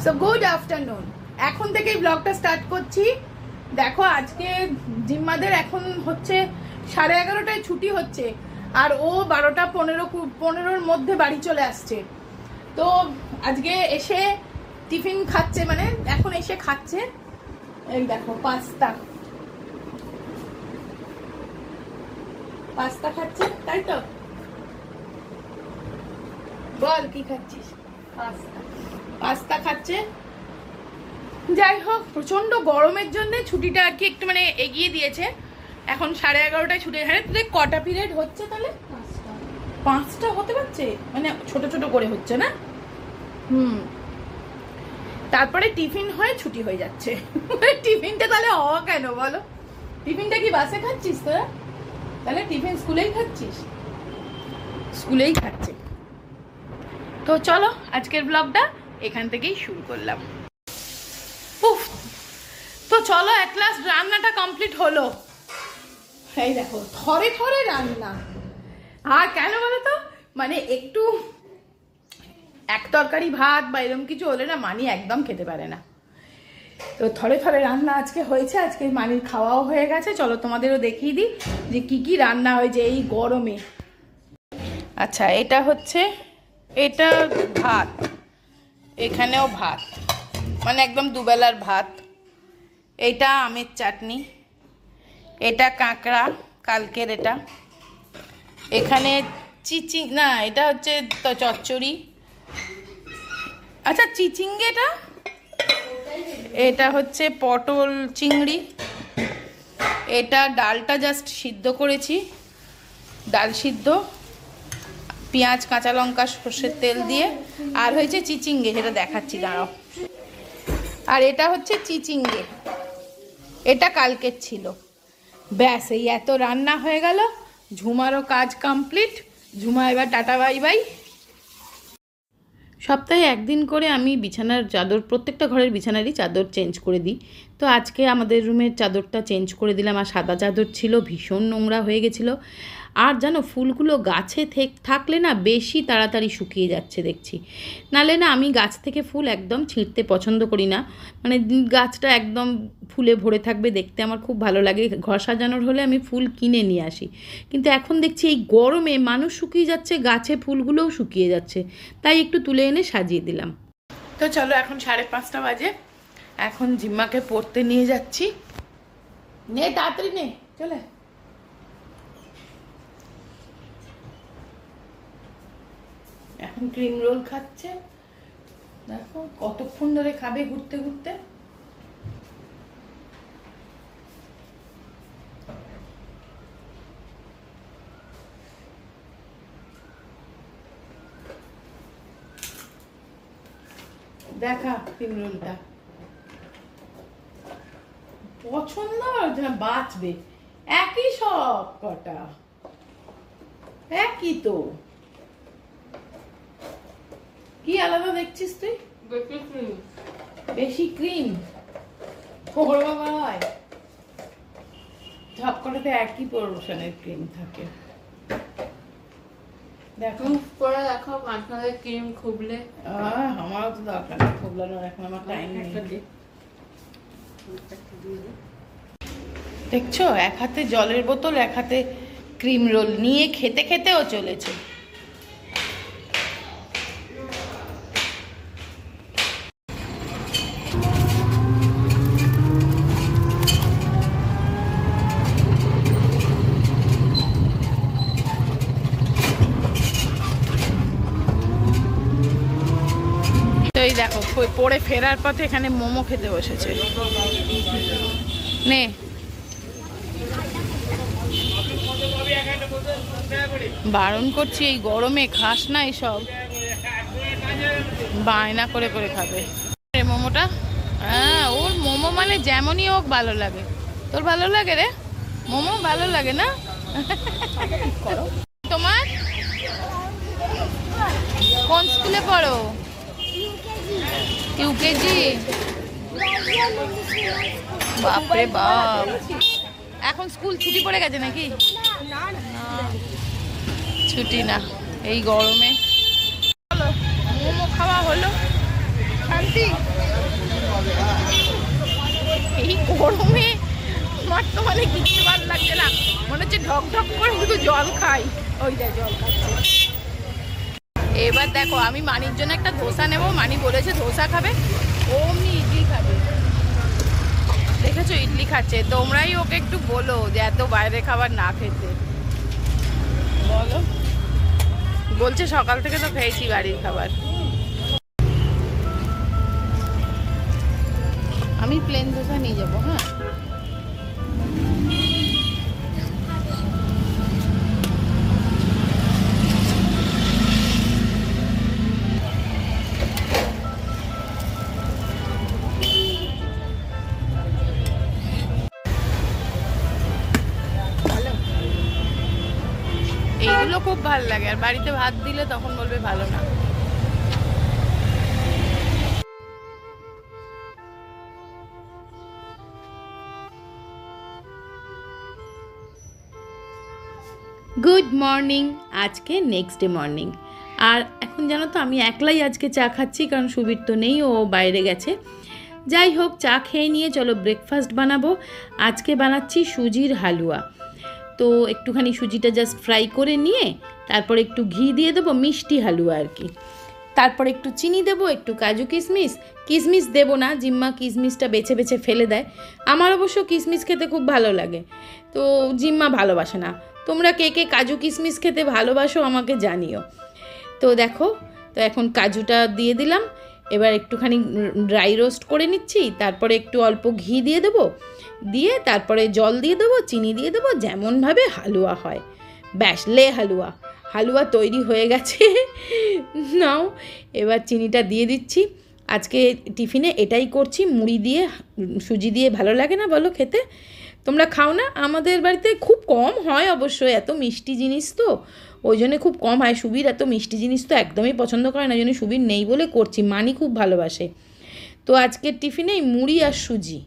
So good afternoon. এখন থেকেই ব্লগটা স্টার্ট করছি। দেখো আজকে জিম্মাদের এখন হচ্ছে 11:30টায় ছুটি হচ্ছে, আর ও 12:15-15-র মধ্যে বাড়ি চলে আসছে। তো আজকে এসে টিফিন খাচ্ছে, মানে এখন এসে খাচ্ছে। এই দেখো পাস্তা খাচ্ছে, তাই তো? বল কি খাচ্ছিস? পাস্তা খাচ্ছে। যাই হোক, প্রচন্ড গরমের জন্য ছুটিটা আর কি একটু মানে এগিয়ে দিয়েছে। এখন 11:30টায় ছুটি। হ্যাঁ, তোদের কটা পিরিয়ড হচ্ছে তাহলে? 5টা হতে পারছে, মানে ছোট ছোট করে হচ্ছে না? তারপরে টিফিন হয়ে ছুটি হয়ে যাচ্ছে। টিফিনটা তাহলে হওয়া কেন বলো? টিফিনটা কি বাসে খাচ্ছিস তোরা? তাহলে টিফিন স্কুলেই খাচ্ছিস? স্কুলেই খাচ্ছে। তো চলো আজকের ব্লগটা এখান থেকেই শুরু করলাম। উফ, তো চলো এক লাস্ট রান্নাটা কমপ্লিট হলো। এই দেখো থরে থরে রান্না। আর কেন বলো তো, মানে একটু এক তরকারি ভাত বা এরকম কিছু হলে না মানি একদম খেতে পারে না। তো থরে থরে রান্না আজকে হয়েছে। আজকে মানির খাওয়াও হয়ে গেছে। চলো তোমাদেরও দেখিয়ে দিই যে কি কি রান্না হয়েছে এই গরমে। আচ্ছা, এটা হচ্ছে, এটা ভাত, এখানেও ভাত, মানে একদম দুবেলার ভাত। এটা আমের চাটনি, এটা কাঁকড়া কালকের, এটা এখানে না এটা হচ্ছে চচ্চড়ি। আচ্ছা চিচিঙ্গে, এটা হচ্ছে পটল চিংড়ি। এটা ডালটা জাস্ট সিদ্ধ করেছি, ডাল সিদ্ধ, পেঁয়াজ কাঁচা লঙ্কা সর্ষের তেল দিয়ে। আর হয়েছে চিচিঙ্গে, যেটা দেখাচ্ছি দাঁড়াও। আর এটা হচ্ছে চিচিঙ্গে, এটা কালকের ছিল। ব্যাস, এই এত রান্না হয়ে গেল। ঝুমারও কাজ কমপ্লিট। ঝুমা এবার টাটা বাই বাই। সপ্তাহে একদিন করে আমি বিছানার চাদর, প্রত্যেকটা ঘরের বিছানারই চাদর চেঞ্জ করে দিই। তো আজকে আমাদের রুমের চাদরটা চেঞ্জ করে দিলাম। আর সাদা চাদর ছিল, ভীষণ নোংরা হয়ে গেছিলো। আর জানো, ফুলগুলো গাছে থাকলে না বেশি তাড়াতাড়ি শুকিয়ে যাচ্ছে দেখছি। নালে না, আমি গাছ থেকে ফুল একদম ছিঁড়তে পছন্দ করি না। মানে গাছটা একদম ফুলে ভরে থাকবে, দেখতে আমার খুব ভালো লাগে। ঘর সাজানোর হলে আমি ফুল কিনে নিয়ে আসি। কিন্তু এখন দেখছি এই গরমে মানুষ শুকিয়ে যাচ্ছে, গাছে ফুলগুলোও শুকিয়ে যাচ্ছে। তাই একটু তুলে এনে সাজিয়ে দিলাম। তো চলো, এখন 5:30 বাজে। এখন জিম্মাকে পড়তে নিয়ে যাচ্ছি। নে তাড়াতাড়ি নে, চলে। এখন ক্রিম রোল খাচ্ছে। দেখো কতক্ষণ ধরে খাবে ঘুরতে ঘুরতে। দেখা ক্রিম রোলটা পছন্দ হচ্ছে না, বাঁচবে। একই সব কটা, একই তো। কি আলাদা দেখছিস তুই? বেশি ক্রিম হয়। সবকটাতে একই পোর্শনের ক্রিম থাকে। দেখো করে দেখো মাঝখানে ক্রিম খুবলে। আমারও তো দরকার নেই খুবলানোর, এখন আমার টাইম নেই। দেখছো, এক হাতে জলের বোতল, এক হাতে ক্রিম রোল নিয়ে খেতে খেতেও চলেছে। এই দেখো পড়ে ফেরার পথে এখানে মোমো খেতে বসেছে। নে, বারণ করছি, এই গরমে খাস না এসব। বায়না করে করে খাবে মোমোটা। হ্যাঁ, ওর মোমো মানে যেমনই হোক ভালো লাগে। তোর ভালো লাগে রে মোমো? ভালো লাগে না? তোমার কোন স্কুলে পড়ো? ইউকেজি? বাপরে বাপ, এখন স্কুল ছুটি পড়ে গেছে নাকি? ছুটি না, এই গরমে। মোমো খাওয়া হলো, শান্তি। এই গরমে আমার তো মানে কিছু ভালো লাগছে না, মনে হচ্ছে ঢক ঢক করে শুধু জল খাই। ওই দেখ জল খাচ্ছে। এবার দেখো আমি মানির জন্য একটা ধোসা নেবো, মানি বলেছে ধোসা খাবে, অমনি ইডলি খাবে। দেখেছো ইডলি খাচ্ছে, তোমরাই ওকে একটু বলো যে এত বাইরে খাবার না খেতে। বলো, বলছে সকাল থেকে তো খেয়েছি বাড়ির খাবার। আমি প্লেন ধোসা নিয়ে যাবো। হ্যাঁ এইগুলো খুব ভালো লাগে, আর বাড়িতে ভাত দিলে তখন বলবে ভালো না। গুড মর্নিং, আজকে নেক্সট ডে মর্নিং। আর এখন জানো তো আমি একলাই আজকে চা খাচ্ছি, কারণ সুবীর তো নেই, ও বাইরে গেছে। যাই হোক, চা খেয়ে নিয়ে চলো ব্রেকফাস্ট বানাবো। আজকে বানাচ্ছি সুজির হালুয়া। তো একটুখানি সুজিটা জাস্ট ফ্রাই করে নিয়ে তারপর একটু ঘি দিয়ে দেবো, মিষ্টি হালুয়া আর কি। তারপর একটু চিনি দেবো, একটু কাজু কিশমিশ। কিশমিশ দেবো না, জিম্মা কিশমিশটা বেছে বেছে ফেলে দেয়। আমার অবশ্য কিশমিশ খেতে খুব ভালো লাগে, তো জিম্মা ভালোবাসে না। তোমরা কে কে কাজু কিশমিশ খেতে ভালোবাসো আমাকে জানিও। তো দেখো, তো এখন কাজুটা দিয়ে দিলাম। এবার একটুখানি ড্রাই রোস্ট করে নিচ্ছি, তারপরে একটু অল্প ঘি দিয়ে দেবো, দিয়ে তারপরে জল দিয়ে দেবো, চিনি দিয়ে দেবো, যেমনভাবে হালুয়া হয়। ব্যাস, লে হালুয়া। হালুয়া তৈরি হয়ে গেছে। নাও, এবার চিনিটা দিয়ে দিচ্ছি। আজকে টিফিনে এটাই করছি, মুড়ি দিয়ে সুজি দিয়ে ভালো লাগে না বলো খেতে? তোমরা খাও না? আমাদের বাড়িতে খুব কম হয় অবশ্যই, এত মিষ্টি জিনিস তো ওই জন্য খুব কম হয়। সুবীর এত মিষ্টি জিনিস তো একদমই পছন্দ করে না, ওই জন্য সুবীর নেই বলে করছি। মানি খুব ভালোবাসে। তো আজকের টিফিনে মুড়ি আর সুজি।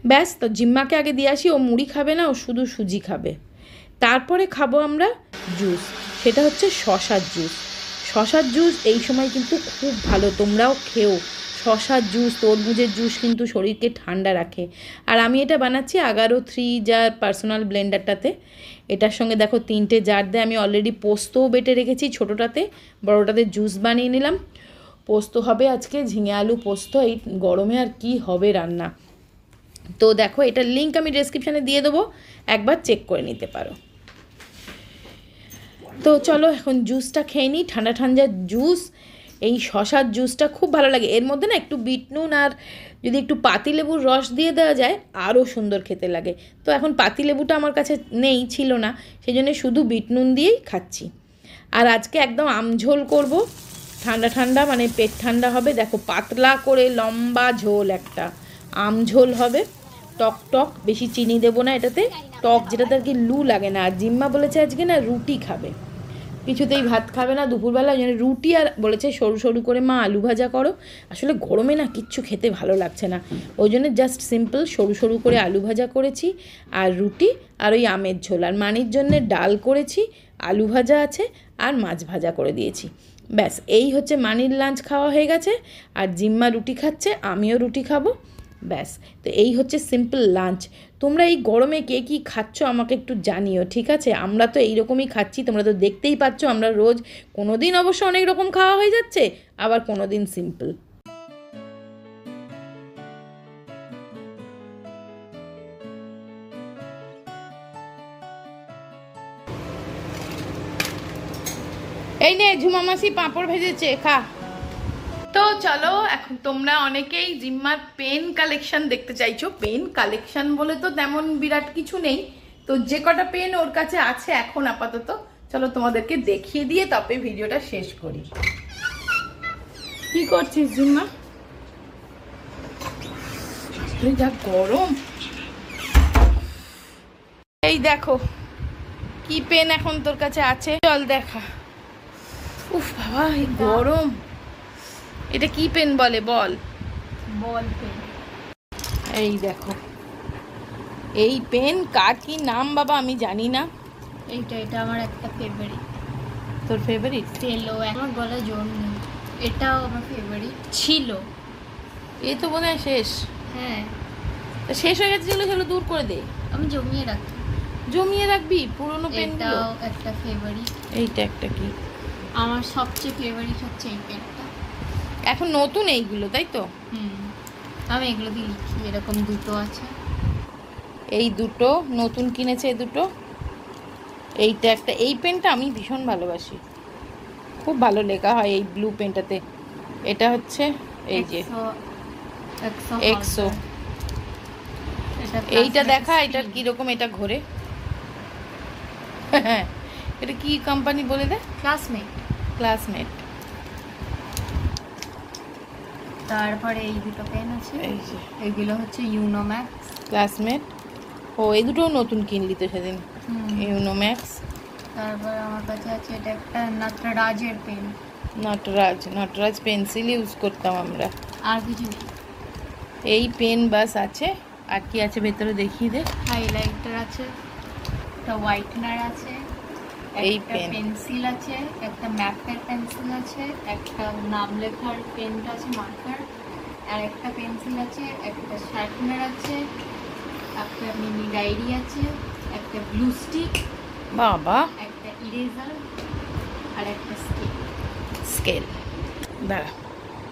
ব্যাস, তো জিম্মাকে আগে দিয়ে আসি, ও মুড়ি খাবে না, ও শুধু সুজি খাবে। তারপরে খাবো আমরা জুস, সেটা হচ্ছে শশার জুস। শশার জুস এই সময় কিন্তু খুব ভালো, তোমরাও খেও। শশার জুস, তরমুজের জুস কিন্তু শরীরকে ঠান্ডা রাখে। আর আমি এটা বানাচ্ছি 11 জার পার্সোনাল ব্লেন্ডারটাতে। এটার সঙ্গে দেখো 3টে জার দিয়ে আমি অলরেডি পোস্তও বেটে রেখেছি, ছোটোটাতে, বড়োটাতে জুস বানিয়ে নিলাম। পোস্ত হবে আজকে, ঝিঙে আলু পোস্ত। এই গরমে আর কি হবে রান্না। তো দেখো, এটার লিঙ্ক আমি ডেসক্রিপশানে দিয়ে দেবো, একবার চেক করে নিতে পারো। তো চলো এখন জুসটা খেয়ে নিই, ঠান্ডা ঠান্ডা জুস। এই শশার জুসটা খুব ভালো লাগে, এর মধ্যে না একটু বিট নুন আর যদি একটু পাতিলেবুর রস দিয়ে দেওয়া যায় আরও সুন্দর খেতে লাগে। তো এখন পাতিলেবুটা আমার কাছে নেই, ছিল না, সেই জন্য শুধু বিট নুন দিয়েই খাচ্ছি। আর আজকে একদম আমঝোল করব, ঠান্ডা ঠান্ডা, মানে পেট ঠান্ডা হবে। দেখো পাতলা করে লম্বা ঝোল, একটা আমঝোল হবে, টক টক, বেশি চিনি দেবো না এটাতে, টক যেটাতে আর কি লু লাগে না। আর জিম্মা বলেছে আজকে না রুটি খাবে, কিছুতেই ভাত খাবে না দুপুরবেলা, ওই জন্য রুটি, আর বলেছে সরু সরু করে মা আলু ভাজা করো। আসলে গরমে না কিচ্ছু খেতে ভালো লাগছে না, ওই জন্য জাস্ট সিম্পল সরু সরু করে আলু ভাজা করেছি, আর রুটি, আর ওই আমের ঝোল। আর মানির জন্যে ডাল করেছি, আলু ভাজা আছে, আর মাছ ভাজা করে দিয়েছি। ব্যাস, এই হচ্ছে মানির লাঞ্চ খাওয়া হয়ে গেছে। আর জিম্মা রুটি খাচ্ছে, আমিও রুটি খাবো। ব্যাস, তো এই হচ্ছে সিম্পল লাঞ্চ। তোমরা এই গরমে কে কী খাচ্ছ আমাকে একটু জানিও, ঠিক আছে? আমরা তো এইরকমই খাচ্ছি, তোমরা তো দেখতেই পাচ্ছ। আমরা রোজ কোনো দিন অবশ্য অনেক রকম খাওয়া হয়ে যাচ্ছে, আবার কোনো দিন সিম্পল। এই নে ঝুমা মাসি পাঁপড় ভেজেছে, খা। তো চলো, এখন তোমরা অনেকেই জিম্মার পেন কালেকশন দেখতে চাইছো। পেন কালেকশন বলে তো তেমন বিরাট কিছু নেই, তো যে কটা পেন ওর কাছে আছে এখন আপাতত, চলো তোমাদেরকে দেখিয়ে দিয়ে তবে ভিডিওটা শেষ করি। কি করছিস জিম্মা? যা গরম। এই দেখো কি পেন এখন তোর কাছে আছে, চল দেখা। উফ বাবা, এই গরম। এটা কি পেন বলে বল? Ball pen. এই দেখো, এই পেন কার কি নাম বাবা আমি জানি না। এটা আমার একটা ফেভারিট। তোর ফেভারিট? সেলো, আমার গলা জোর নেই, এটাও আমার ফেভারিট ছিল। এই তো বোধহয় শেষ। হ্যাঁ। তা শেষ হয়ে গেছে যেগুলো সেগুলো দূর করে দে। আমি জমিয়ে রাখি। জমিয়ে রাখবি পুরোনো পেনগুলো? এটাও একটা ফেভারিট। এইটা একটা কি? আমার সবচেয়ে ফেভারিট হচ্ছে এই পেনটা। এখন নতুন এইগুলো, তাই তো? আমি এগুলো দিয়ে লিখি। এরকম দুটো আছে। এই দুটো নতুন কিনেছে, এই দুটো। এইটা একটা, এই পেনটা আমি ভীষণ ভালোবাসি, খুব ভালো লেখা হয় এই ব্লু পেনটাতে। এটা হচ্ছে এই যে এক্সো। এইটা দেখা, এটা কিরকম, এটা ঘোরে। হ্যাঁ, এটা কি কোম্পানি বলে দে? ক্লাসমেট। ক্লাসমেট। তারপরে এই দুটো পেন আছে, এই যে এগুলো হচ্ছে ইউনোম্যাক্স। ক্লাসমেট। ও, এই দুটোও নতুন কিনলি তো সেদিন, ইউনোম্যাক্স। তারপর আমার কাছে আছে এটা একটা নটরাজের পেন। নটরাজ পেন্সিল ইউজ করতাম আমরা। আর কিছু নেই। এই পেন বাস আছে। আর কি আছে ভেতরে দেখিয়ে দে। হাইলাইটার আছে, একটা হোয়াইটনার আছে, এই একটা পেন। পেন্সিল আছে, একটা ম্যাপের পেন্সিল আছে, একটা নাম লেখার পেনটা আছে মার্কার, আর একটা পেন্সিল আছে, একটা শার্পনার আছে, একটা মিনি ডায়েরি আছে, একটা ব্লু স্টিক, বাবা, একটা ইরেজার, আর একটা স্কেল। স্কেল। দাঁড়া,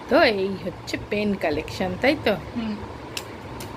তো এই হচ্ছে পেন কালেকশন, তাই তো? হুম